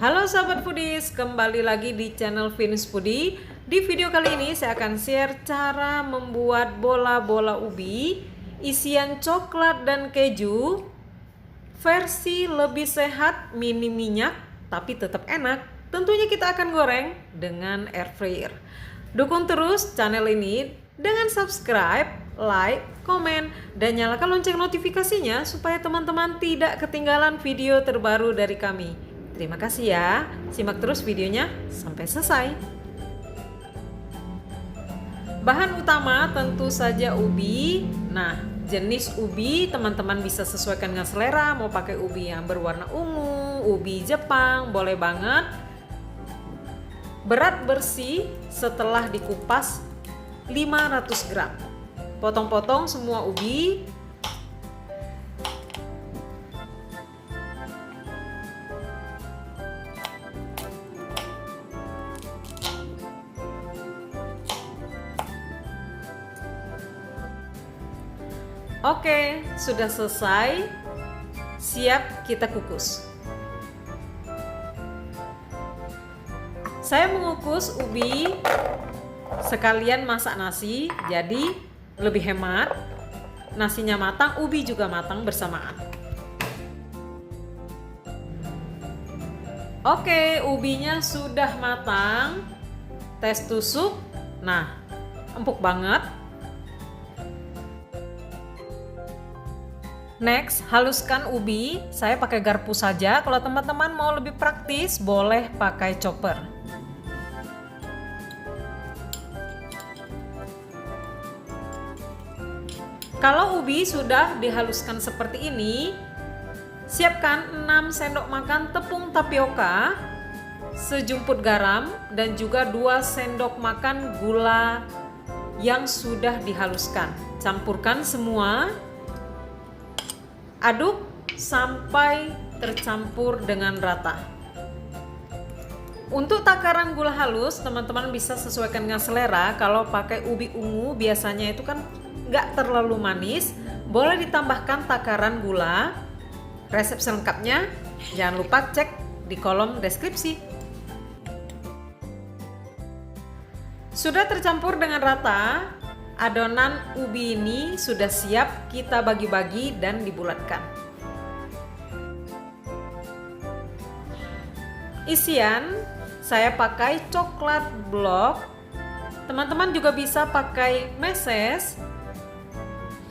Halo sahabat foodies, kembali lagi di channel Venus Foodie. Di video kali ini saya akan share cara membuat bola-bola ubi isian coklat dan keju versi lebih sehat, minim minyak, tapi tetap enak. Tentunya kita akan goreng dengan air fryer. Dukung terus channel ini dengan subscribe, like, komen, dan nyalakan lonceng notifikasinya supaya teman-teman tidak ketinggalan video terbaru dari kami. Terima kasih ya, simak terus videonya sampai selesai. Bahan utama tentu saja ubi. Nah, jenis ubi teman-teman bisa sesuaikan dengan selera, mau pakai ubi yang berwarna ungu, ubi Jepang, boleh banget. Berat bersih setelah dikupas 500 gram. Potong-potong semua ubi. Oke, sudah selesai. Siap kita kukus. Saya mengukus ubi sekalian masak nasi, jadi lebih hemat. Nasinya matang, ubi juga matang bersamaan. Oke, ubinya sudah matang. Tes tusuk. Nah, empuk banget. Next, haluskan ubi. Saya pakai garpu saja. Kalau teman-teman mau lebih praktis, boleh pakai chopper. Kalau ubi sudah dihaluskan seperti ini, siapkan 6 sendok makan tepung tapioka, sejumput garam, dan juga 2 sendok makan gula yang sudah dihaluskan. Campurkan semua. Aduk sampai tercampur dengan rata. Untuk takaran gula halus, teman-teman bisa sesuaikan dengan selera. Kalau pakai ubi ungu biasanya itu kan nggak terlalu manis. Boleh ditambahkan takaran gula. Resep selengkapnya jangan lupa cek di kolom deskripsi. Sudah tercampur dengan rata. Adonan ubi ini sudah siap kita bagi-bagi dan dibulatkan. Isian saya pakai coklat blok. Teman-teman juga bisa pakai meses,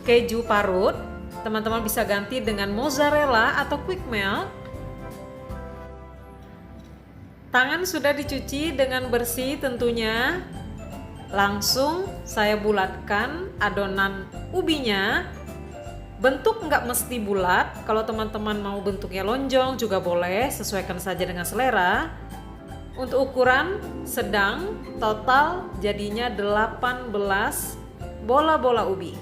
keju parut. Teman-teman bisa ganti dengan mozzarella atau quick melt. Tangan sudah dicuci dengan bersih tentunya. Langsung saya bulatkan adonan ubinya. Bentuk nggak mesti bulat. Kalau teman-teman mau bentuknya lonjong juga boleh, sesuaikan saja dengan selera. Untuk ukuran sedang, total jadinya 18 bola-bola ubi.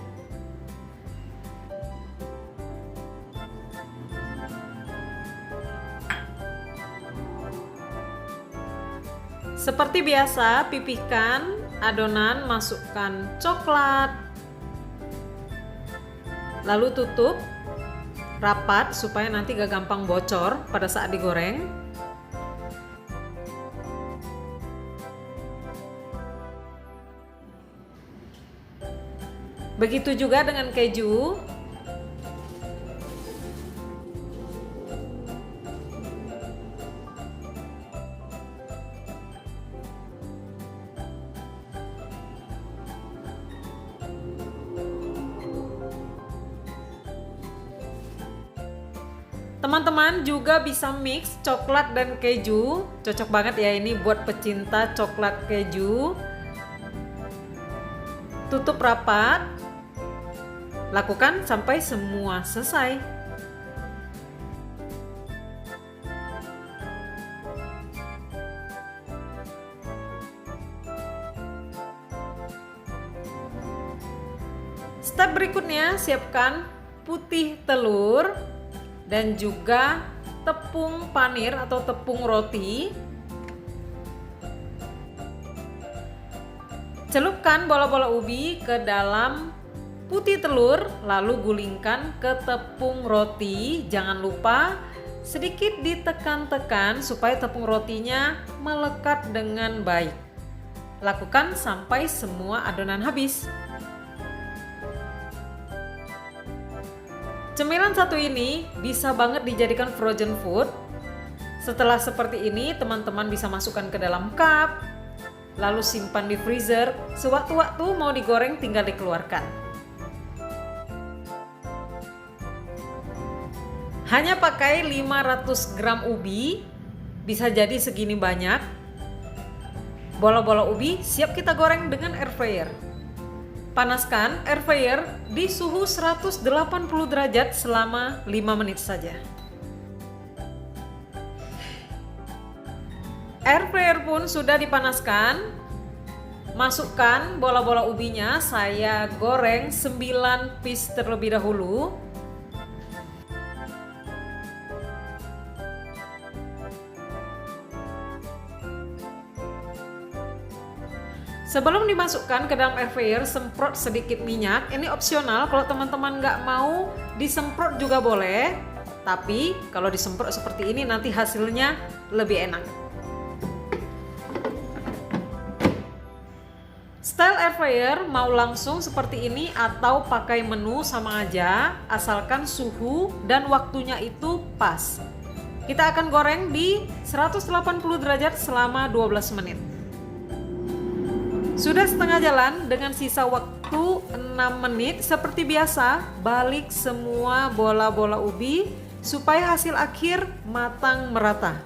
Seperti biasa, pipihkan adonan, masukkan coklat, lalu tutup rapat supaya nanti gak gampang bocor pada saat digoreng. Begitu juga dengan keju. Teman-teman juga bisa mix coklat dan keju. Cocok banget ya ini buat pecinta coklat keju. Tutup rapat. Lakukan sampai semua selesai. Step berikutnya, siapkan putih telur dan juga tepung panir atau tepung roti. Celupkan bola-bola ubi ke dalam putih telur, lalu gulingkan ke tepung roti. Jangan lupa Sedikit ditekan-tekan supaya tepung rotinya melekat dengan baik. Lakukan sampai semua adonan habis. Cemilan satu ini bisa banget dijadikan frozen food. Setelah seperti ini, teman-teman bisa masukkan ke dalam cup, lalu simpan di freezer. Sewaktu-waktu mau digoreng tinggal dikeluarkan. Hanya pakai 500 gram ubi, bisa jadi segini banyak. Bola-bola ubi siap kita goreng dengan air fryer. Panaskan air fryer di suhu 180 derajat selama 5 menit saja. Air fryer pun sudah dipanaskan. Masukkan bola-bola ubinya, saya goreng 9 piece terlebih dahulu. Sebelum dimasukkan ke dalam air fryer, semprot sedikit minyak. Ini opsional, kalau teman-teman nggak mau disemprot juga boleh. Tapi kalau disemprot seperti ini nanti hasilnya lebih enak. Style air fryer mau langsung seperti ini atau pakai menu sama aja, asalkan suhu dan waktunya itu pas. Kita akan goreng di 180 derajat selama 12 menit. Sudah setengah jalan, dengan sisa waktu 6 menit. Seperti biasa, balik semua bola-bola ubi supaya hasil akhir matang merata.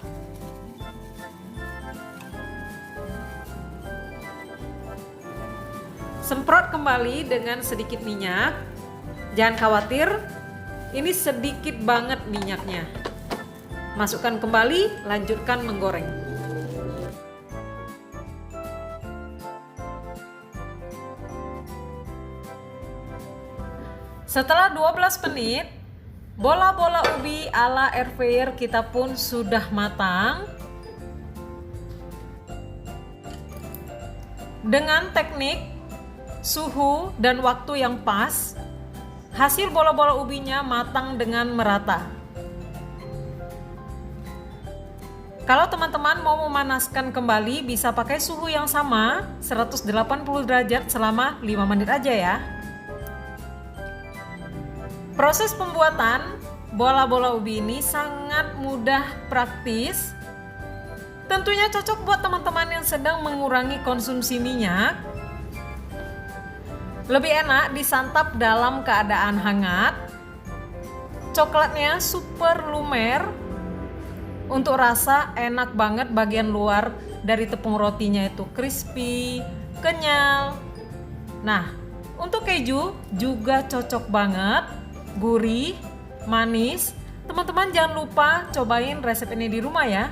Semprot kembali dengan sedikit minyak. Jangan khawatir, ini sedikit banget minyaknya. Masukkan kembali, lanjutkan menggoreng. Setelah 12 menit, bola-bola ubi ala air fryer kita pun sudah matang. Dengan teknik suhu dan waktu yang pas, hasil bola-bola ubinya matang dengan merata. Kalau teman-teman mau memanaskan kembali, bisa pakai suhu yang sama, 180 derajat selama 5 menit aja ya. Proses pembuatan bola-bola ubi ini sangat mudah, praktis. Tentunya cocok buat teman-teman yang sedang mengurangi konsumsi minyak. Lebih enak disantap dalam keadaan hangat. Coklatnya super lumer. Untuk rasa enak banget, bagian luar dari tepung rotinya itu crispy, kenyal. Nah, untuk keju juga cocok banget. Gurih, manis. Teman-teman jangan lupa cobain resep ini di rumah ya.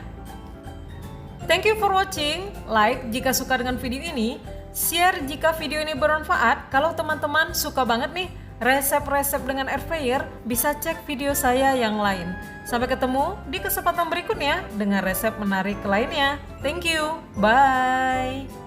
Thank you for watching. Like jika suka dengan video ini, share jika video ini bermanfaat. Kalau teman-teman suka banget nih resep-resep dengan air fryer, bisa cek video saya yang lain. Sampai ketemu di kesempatan berikutnya dengan resep menarik lainnya. Thank you. Bye.